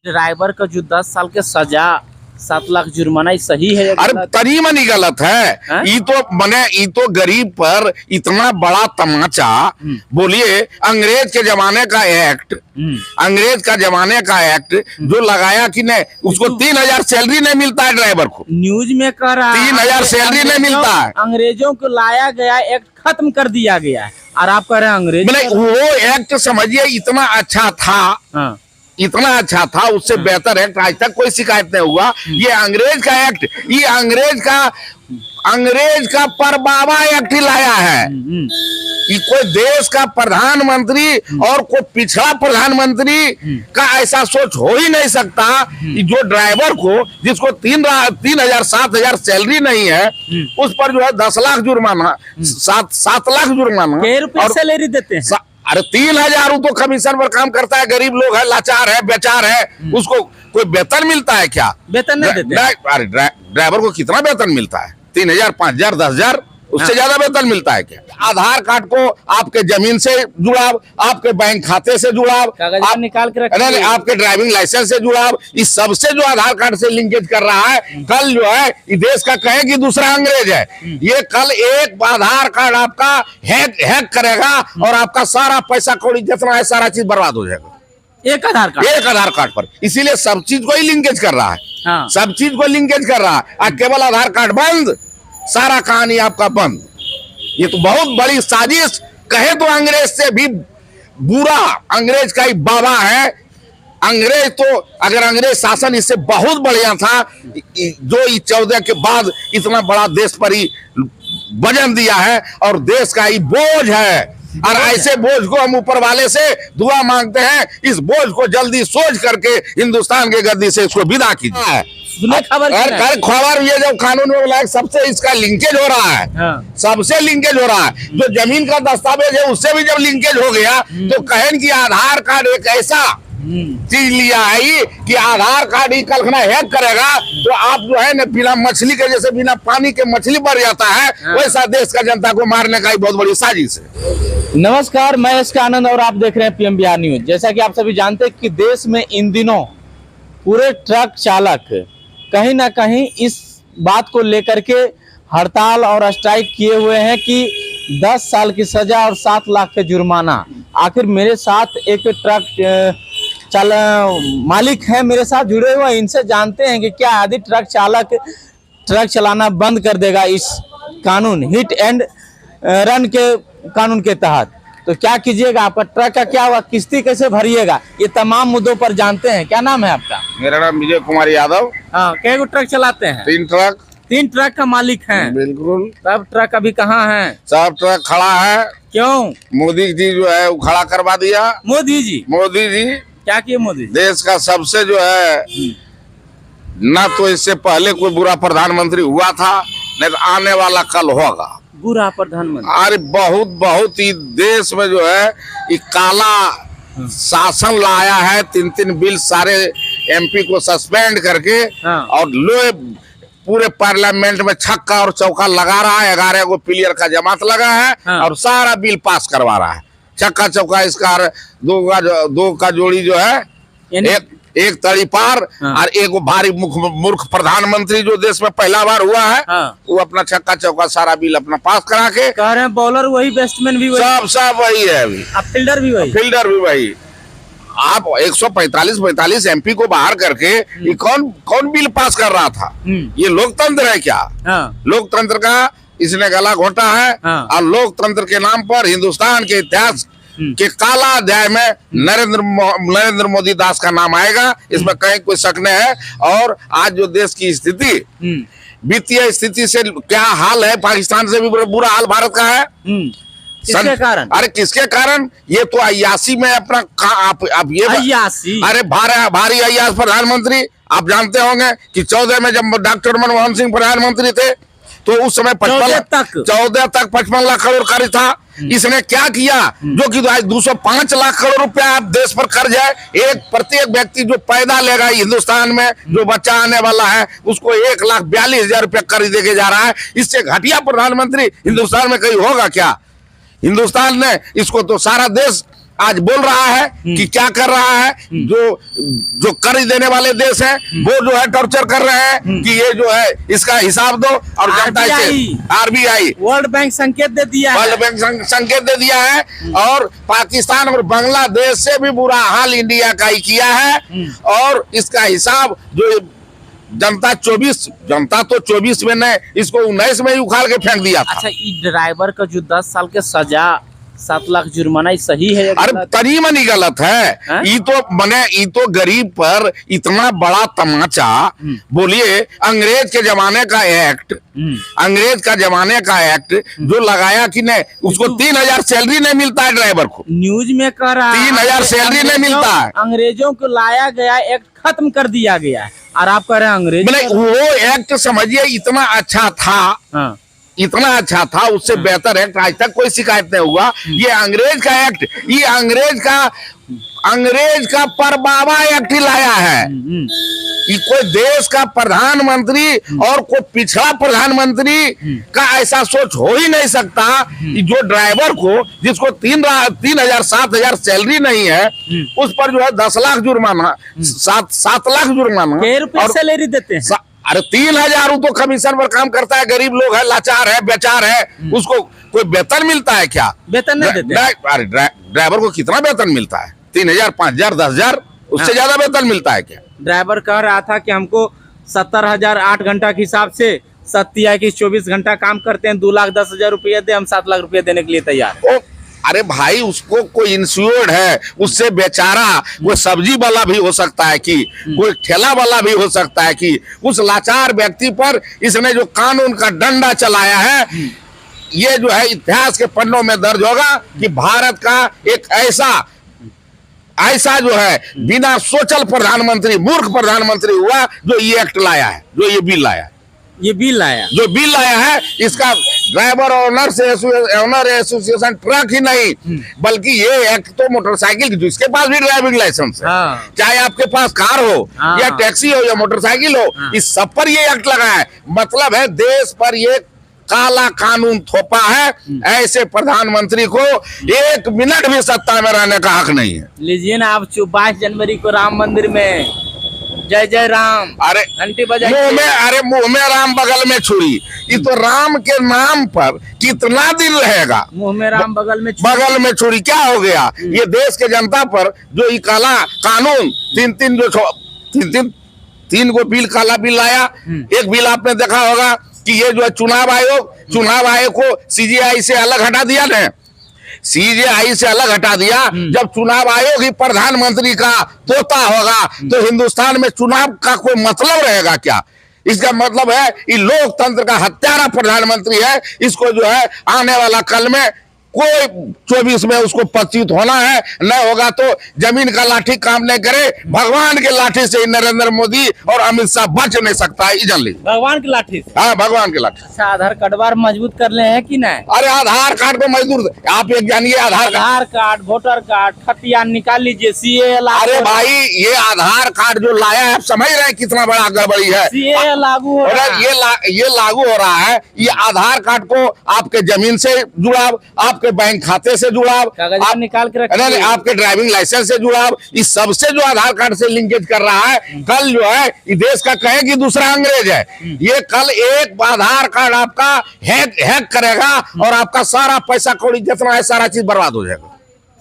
Driver का जो 10 साल के सजा 7 लाख जुर्माना ये सही है? अरे तनी मनी गलत है। ये तो गरीब पर इतना बड़ा तमाचा। बोलिए अंग्रेज के जमाने का एक्ट, अंग्रेज का जमाने का एक्ट जो लगाया कि नहीं, उसको 3000 सैलरी नहीं मिलता है ड्राइवर को। न्यूज में कह रहा है 3000 सैलरी नहीं मिलता है। अंग्रेजों को लाया गया एक्ट खत्म कर दिया गया है और आप कह रहे हैं अंग्रेज। वो एक्ट समझिए इतना अच्छा था। हाँ। इतना अच्छा था, उससे बेहतर एक्ट आज तक कोई शिकायत नहीं हुआ। ये अंग्रेज का एक्ट, ये अंग्रेज का परबाबा एक्ट लाया है। ये कोई देश का प्रधानमंत्री और कोई पिछड़ा प्रधानमंत्री का ऐसा सोच हो ही नहीं सकता कि जो ड्राइवर को, जिसको 3000 7000 सैलरी नहीं है, उस पर जो है 10 लाख जुर्माना, 7 लाख जुर्माना और सैलरी देते हैं। अरे 3000 तो कमीशन पर काम करता है, गरीब लोग है, लाचार है, बेचार है, उसको कोई वेतन मिलता है क्या? वेतन नहीं देते। अरे ड्राइवर को कितना वेतन मिलता है? 3000 5000 10000, उससे ज्यादा वेतन मिलता है क्या? आधार कार्ड को आपके जमीन से जुड़ाव, आपके बैंक खाते से जुड़ाव, आप निकाल के रखिए, आपके ड्राइविंग लाइसेंस से जुड़ाव, इस सबसे जो आधार कार्ड से लिंकेज कर रहा है। कल जो है इस देश का कहे कि दूसरा अंग्रेज है, ये कल एक आधार कार्ड आपका हैक करेगा और आपका सारा पैसा कौड़ी जितना है सारा चीज बर्बाद हो जाएगा। एक आधार कार्ड पर। इसीलिए सब चीज को ही लिंकेज कर रहा है। हाँ। सब चीज को लिंकेज कर रहा है। केवल आधार कार्ड बंद, सारा कहानी आपका बंद। ये तो बहुत बड़ी साजिश, कहे तो अंग्रेज से भी बुरा, अंग्रेज का ही बाबा है। अंग्रेज तो, अगर अंग्रेज शासन इससे बहुत बढ़िया था, जो 14 के बाद इतना बड़ा देश पर ही वजन दिया है और देश का ही बोझ है। और ऐसे बोझ को हम ऊपर वाले से दुआ मांगते हैं, इस बोझ को जल्दी सोच करके हिंदुस्तान के गद्दी से इसको विदा कीजिए। खबर ये जब कानून में बोला सबसे इसका लिंकेज हो रहा है। हाँ। सबसे लिंकेज हो रहा है। जो जमीन का दस्तावेज है उससे भी जब लिंकेज हो गया तो कहें कि आधार कार्ड एक ऐसा चीज लिया है कि आधार कार्ड ही कल्पना हैक करेगा तो आप जो है ना, बिना मछली के, जैसे बिना पानी के मछली मर जाता है। हाँ। वैसा देश का जनता को मारने का ही बहुत बड़ी साजिश है। नमस्कार, मैं एस के आनंद और आप देख रहे हैं पीएम बिहार न्यूज। जैसा कि आप सभी जानते हैं कि देश में इन दिनों पूरे ट्रक चालक कहीं ना कहीं इस बात को लेकर के हड़ताल और स्ट्राइक किए हुए हैं कि 10 साल की सजा और 7 लाख के जुर्माना। आखिर मेरे साथ एक ट्रक मालिक है, मेरे साथ जुड़े हुए, इनसे जानते हैं कि क्या यदि ट्रक चालक ट्रक चलाना बंद कर देगा इस कानून, हिट एंड रन के कानून के तहत, तो क्या कीजिएगा? आपका ट्रक का क्या हुआ, किस्ती कैसे भरिएगा? ये तमाम मुद्दों पर जानते हैं। क्या नाम है आपका? मेरा नाम विजय कुमार यादव। हाँ, कै ट्रक चलाते हैं? 3 ट्रक का मालिक हैं। बिल्कुल। सब ट्रक अभी कहाँ हैं? सब ट्रक खड़ा है। क्यों? मोदी जी जो है वो खड़ा करवा दिया। मोदी जी क्या किए? मोदी देश का सबसे जो है, ना तो इससे पहले कोई बुरा प्रधानमंत्री हुआ था, नहीं तो आने वाला कल होगा बुरा प्रधानमंत्री। अरे बहुत ही देश में जो है ये काला शासन लाया है। 3 बिल सारे MP को सस्पेंड करके। हाँ। और पूरे पार्लियामेंट में छक्का और चौका लगा रहा है। 11 को पिलियर का जमात लगा है। हाँ। और सारा बिल पास करवा रहा है। छक्का चौका इसका 2 का जोड़ी जो है, एक तड़ी पार। हाँ। और एक भारी मूर्ख प्रधानमंत्री जो देश में पहला बार हुआ है। हाँ। वो अपना छक्का चौका सारा बिल अपना पास करा के कह रहे हैं बॉलर वही, बैट्समैन भी वही, सब वही है अभी। अब फील्डर भी वही। आप 145 MP को बाहर करके ये कौन बिल पास कर रहा था? ये लोकतंत्र है क्या? हाँ। लोकतंत्र का इसने गला घोटा है। हाँ। और लोकतंत्र के नाम पर हिंदुस्तान के इतिहास के काला अध्याय में नरेंद्र मोदी दास का नाम आएगा, इसमें कहीं कोई शक नहीं है। और आज जो देश की स्थिति, वित्तीय स्थिति से क्या हाल है, पाकिस्तान से भी बुरा हाल भारत का है। किसके कारण? अरे किसके कारण? ये तो अय्यासी में अपना आप ये अय्यासी। अरे भारी अय्यास प्रधानमंत्री। आप जानते होंगे कि 14 में जब डॉक्टर मनमोहन सिंह प्रधानमंत्री थे तो उस समय 14 तक 55 लाख करोड़ कर्ज था। इसने क्या किया? जो कि आज 205 लाख करोड़ रुपया आप देश पर कर्ज है। प्रत्येक व्यक्ति जो पैदा लेगा हिंदुस्तान में, जो बच्चा आने वाला है, उसको 1,42,000 रुपया कर्ज देके जा रहा है। इससे घटिया प्रधानमंत्री हिंदुस्तान में कहीं होगा क्या? हिंदुस्तान ने इसको तो सारा देश आज बोल रहा है कि क्या कर रहा है, जो कर्ज देने वाले देश हैं वो जो है टॉर्चर कर रहे हैं कि ये जो है इसका हिसाब दो, और जनता इसे आरबीआई वर्ल्ड बैंक संकेत दे दिया है, वर्ल्ड बैंक संकेत दे दिया है, और पाकिस्तान और बांग्लादेश से भी बुरा हाल इंडिया का ही किया है। और इसका हिसाब जो जनता तो 24 में नहीं, इसको 19 में ही उखाड़ के फेंक दिया था। अच्छा, ये ड्राइवर का जो 10 साल के सजा 7 लाख जुर्माना, ये सही है? अरे तनी मनी गलत है। ये तो गरीब पर इतना बड़ा तमाचा। बोलिए, अंग्रेज के जमाने का एक्ट, जो लगाया कि नहीं, उसको 3000 सैलरी नहीं मिलता है ड्राइवर को। न्यूज में कह रहा है 3000 सैलरी नहीं मिलता है। अंग्रेजों को लाया गया एक्ट खत्म कर दिया गया, और आप कह रहे हैं अंग्रेज। वो एक्ट समझिए इतना अच्छा था, इतना अच्छा था, उससे बेहतर एक्ट आज तक कोई शिकायत नहीं हुआ। ये अंग्रेज का एक्ट, ये अंग्रेज का परबाबा एक्ट लाया है। ये कोई देश का प्रधानमंत्री और कोई पिछड़ा प्रधानमंत्री का ऐसा सोच हो ही नहीं सकता कि जो ड्राइवर को, जिसको 3,000 7,000 सैलरी नहीं है, उस पर जो है 10 लाख जुर्माना, 7 लाख जुर्माना। रुपए सैलरी देते हैं? अरे 3,000 तो कमीशन पर काम करता है, गरीब लोग है, लाचार है, बेचार है, उसको कोई वेतन मिलता है क्या? वेतन नहीं देते। अरे ड्राइवर को कितना वेतन मिलता है? 3,000 5,000 10,000, उससे ज्यादा वेतन मिलता है क्या? ड्राइवर कह रहा था कि हमको 70,000 8 घंटा के हिसाब से 24 घंटा काम करते हैं, 2,10,000 रुपये दे, हम 7 लाख रुपये देने के लिए तैयार। अरे भाई, उसको कोई इंश्योर्ड है, उससे बेचारा कोई सब्जी वाला भी हो सकता है, कि कोई ठेला वाला भी हो सकता है, कि उस लाचार व्यक्ति पर इसने जो कानून का डंडा चलाया है, ये जो है इतिहास के पन्नों में दर्ज होगा कि भारत का एक ऐसा जो है बिना सोचल प्रधानमंत्री, मूर्ख प्रधानमंत्री हुआ जो ये एक्ट लाया है, जो ये बिल लाया है। जो बिल लाया है, इसका ड्राइवर ओनर एसोसिएशन ट्रक ही नहीं, बल्कि ये एक्ट तो मोटरसाइकिल, जिसके पास भी ड्राइविंग लाइसेंस है, चाहे आपके पास कार हो या टैक्सी हो या मोटरसाइकिल हो, इस सब पर ये एक्ट लगा है। मतलब है देश पर ये काला कानून थोपा है। ऐसे प्रधानमंत्री को 1 मिनट भी सत्ता में रहने का हक नहीं है। लीजिए ना, आप 22 जनवरी को राम मंदिर में जय जय राम, अरे घंटी बजाइए। मुंह में राम, बगल में छुरी। ये तो राम के नाम पर कितना दिन रहेगा? मुंह में राम, बगल में छुरी। क्या हो गया? ये देश के जनता पर जो ये काला कानून, तीन को बिल, काला बिल लाया। एक बिल आपने देखा होगा कि ये जो है चुनाव आयोग को सीजीआई से अलग हटा दिया ना, सीजीआई से अलग हटा दिया। जब चुनाव आयोग ही प्रधानमंत्री का तोता होगा तो हिंदुस्तान में चुनाव का कोई मतलब रहेगा क्या? इसका मतलब है ये लोकतंत्र का हत्यारा प्रधानमंत्री है। इसको जो है आने वाला कल में कोई 24 में उसको पतित होना है, न होगा तो जमीन का लाठी काम नहीं करे, भगवान के लाठी से नरेंद्र मोदी और अमित शाह बच नहीं सकता है। भगवान की लाठी से? हाँ, भगवान की लाठी। अच्छा, आधार कार्ड मजबूत कर ले हैं कि नहीं? अरे आधार कार्ड को मजदूर, आप एक जानिए, आधार कार्ड, वोटर कार्ड, खतियान निकाल लीजिए, सीए लागू। अरे भाई, ये आधार कार्ड जो लाया है, आप समझ रहे हैं कितना बड़ा गड़बड़ी है? सीए लागू हो रहा है। ये लागू हो रहा है। ये आधार कार्ड को आपके जमीन से जुड़ाव, आपके बैंक खाते से जुड़ाव, आप निकाल के रखिए, आपके ड्राइविंग लाइसेंस से जुड़ाव, इस सबसे जो आधार कार्ड से लिंकेज कर रहा है। कल जो है ये देश का कहे कि दूसरा अंग्रेज है, ये कल एक आधार कार्ड आपका हैक करेगा और आपका सारा पैसा कौड़ी जितना है सारा चीज बर्बाद हो जाएगा।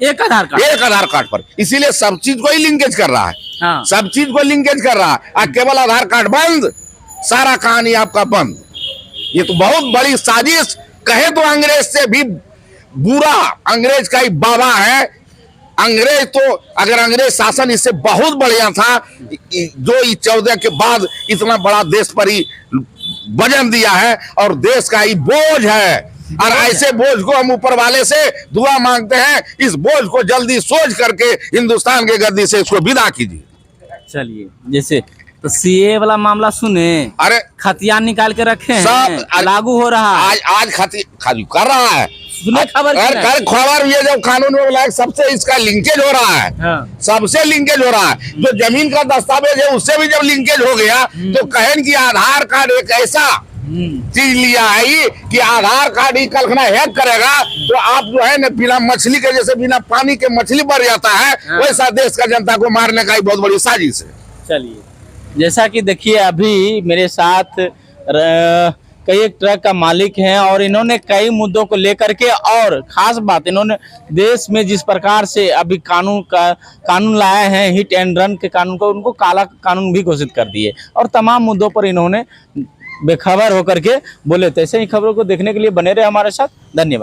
एक आधार कार्ड पर। इसीलिए सब चीज को ही लिंकेज कर रहा है। सब चीज को लिंकेज कर रहा है। केवल आधार कार्ड बंद, सारा कहानी आपका बंद। ये तो बहुत बड़ी साजिश, कहे तो अंग्रेज से भी बुरा, अंग्रेज का ही बाबा है। अंग्रेज तो, अगर अंग्रेज शासन इससे बहुत बढ़िया था, जो 14 के बाद इतना बड़ा देश पर ही वजन दिया है, और देश का ही बोझ है। और ऐसे बोझ को हम ऊपर वाले से दुआ मांगते हैं, इस बोझ को जल्दी सोच करके हिंदुस्तान के गद्दी से इसको विदा कीजिए। चलिए, जैसे तो सीए वाला मामला सुने, अरे खतियान निकाल के रखे हैं, सब लागू हो रहा है। आज खाली कर रहा है। खबर ये जब कानून में बोला, सबसे इसका लिंकेज हो रहा है। सबसे लिंकेज हो रहा है। जो जमीन का दस्तावेज है उससे भी जब लिंकेज हो गया तो कहें कि आधार कार्ड एक ऐसा चीज लिया है ये कि आधार कार्ड ही कल खना हैक करेगा तो आप जो है ना बिना मछली के, जैसे बिना पानी के मछली बढ़ जाता है, वैसा देश का जनता को मारने का ही बहुत बड़ी साजिश है। चलिए, जैसा कि देखिए अभी मेरे साथ कई एक ट्रक का मालिक हैं और इन्होंने कई मुद्दों को लेकर के, और खास बात इन्होंने देश में जिस प्रकार से अभी कानून लाए हैं, हिट एंड रन के कानून को, उनको काला कानून भी घोषित कर दिए और तमाम मुद्दों पर इन्होंने बेखबर होकर के बोले। तो ऐसे ही खबरों को देखने के लिए बने रहे हमारे साथ। धन्यवाद।